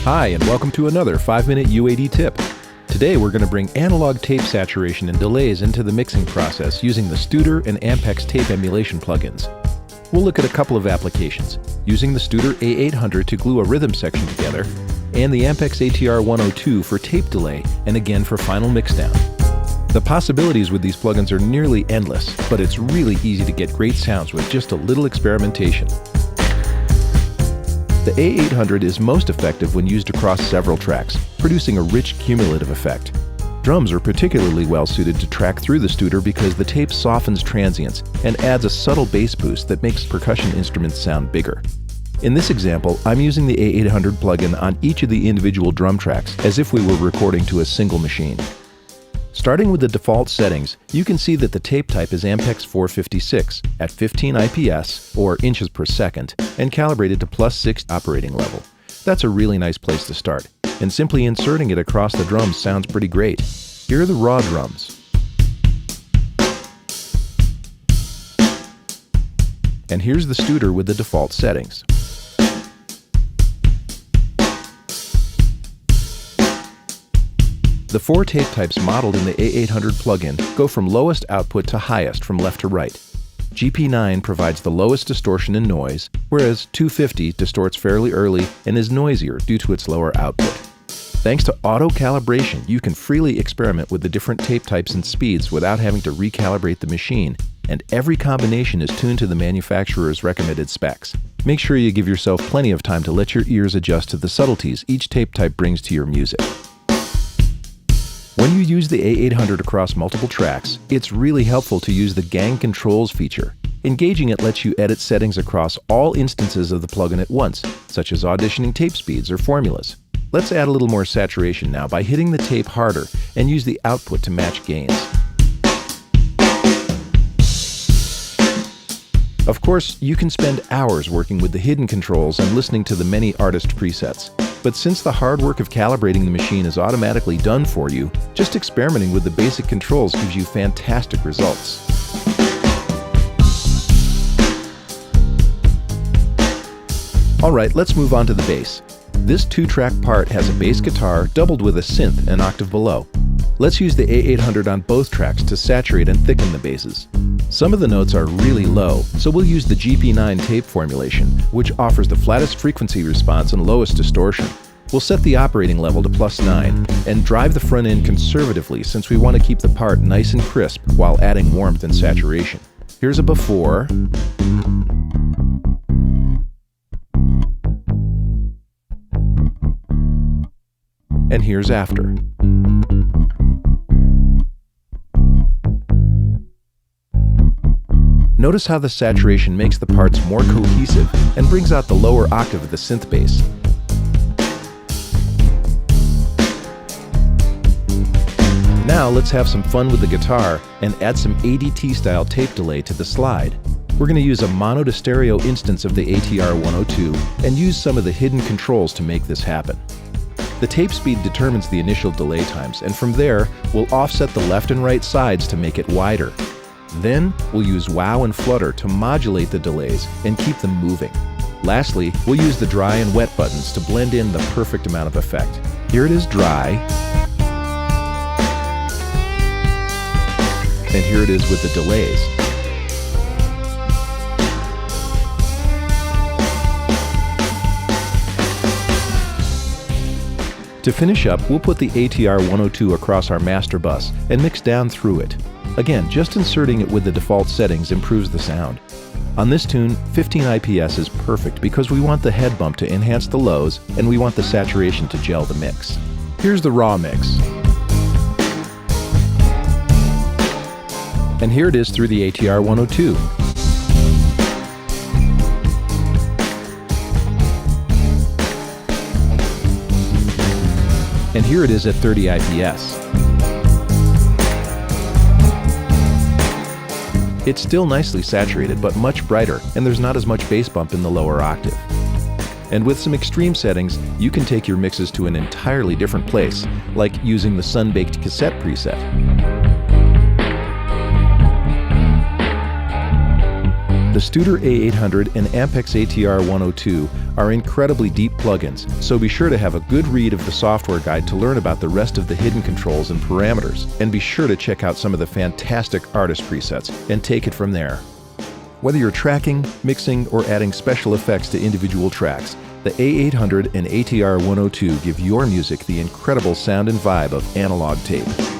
Hi, and welcome to another 5-minute UAD tip. Today we're going to bring analog tape saturation and delays into the mixing process using the Studer and Ampex tape emulation plugins. We'll look at a couple of applications, using the Studer A800 to glue a rhythm section together, and the Ampex ATR 102 for tape delay and again for final mixdown. The possibilities with these plugins are nearly endless, but it's really easy to get great sounds with just a little experimentation. The A800 is most effective when used across several tracks, producing a rich cumulative effect. Drums are particularly well suited to track through the Studer because the tape softens transients and adds a subtle bass boost that makes percussion instruments sound bigger. In this example, I'm using the A800 plugin on each of the individual drum tracks as if we were recording to a single machine. Starting with the default settings, you can see that the tape type is Ampex 456 at 15 IPS, or inches per second, and calibrated to +6 operating level. That's a really nice place to start, and simply inserting it across the drums sounds pretty great. Here are the raw drums. And here's the Studer with the default settings. The four tape types modeled in the A800 plugin go from lowest output to highest from left to right. GP9 provides the lowest distortion and noise, whereas 250 distorts fairly early and is noisier due to its lower output. Thanks to auto-calibration, you can freely experiment with the different tape types and speeds without having to recalibrate the machine, and every combination is tuned to the manufacturer's recommended specs. Make sure you give yourself plenty of time to let your ears adjust to the subtleties each tape type brings to your music. When you use the A800 across multiple tracks, it's really helpful to use the Gangue Controls feature. Engaging it lets you edit settings across all instances of the plugin at once, such as auditioning tape speeds or formulas. Let's add a little more saturation now by hitting the tape harder and use the output to match gains. Of course, you can spend hours working with the hidden controls and listening to the many artist presets. But since the hard work of calibrating the machine is automatically done for you, just experimenting with the basic controls gives you fantastic results. Alright, let's move on to the bass. This 2-track part has a bass guitar doubled with a synth an octave below. Let's use the A800 on both tracks to saturate and thicken the basses. Some of the notes are really low, so we'll use the GP9 tape formulation, which offers the flattest frequency response and lowest distortion. We'll set the operating level to +9 and drive the front end conservatively since we want to keep the part nice and crisp while adding warmth and saturation. Here's a before, and here's after. Notice how the saturation makes the parts more cohesive and brings out the lower octave of the synth bass. Now let's have some fun with the guitar and add some ADT-style tape delay to the slide. We're going to use a mono to stereo instance of the ATR 102 and use some of the hidden controls to make this happen. The tape speed determines the initial delay times, and from there, we'll offset the left and right sides to make it wider. Then, we'll use wow and flutter to modulate the delays and keep them moving. Lastly, we'll use the dry and wet buttons to blend in the perfect amount of effect. Here it is dry, and here it is with the delays. To finish up, we'll put the ATR 102 across our master bus and mix down through it. Again, just inserting it with the default settings improves the sound. On this tune, 15 IPS is perfect because we want the head bump to enhance the lows and we want the saturation to gel the mix. Here's the raw mix. And here it is through the ATR 102. And here it is at 30 IPS. It's still nicely saturated, but much brighter, and there's not as much bass bump in the lower octave. And with some extreme settings, you can take your mixes to an entirely different place, like using the sun-baked cassette preset. The Studer A800 and Ampex ATR 102 are incredibly deep plugins, so be sure to have a good read of the software guide to learn about the rest of the hidden controls and parameters, and be sure to check out some of the fantastic artist presets and take it from there. Whether you're tracking, mixing, or adding special effects to individual tracks, the A800 and ATR 102 give your music the incredible sound and vibe of analog tape.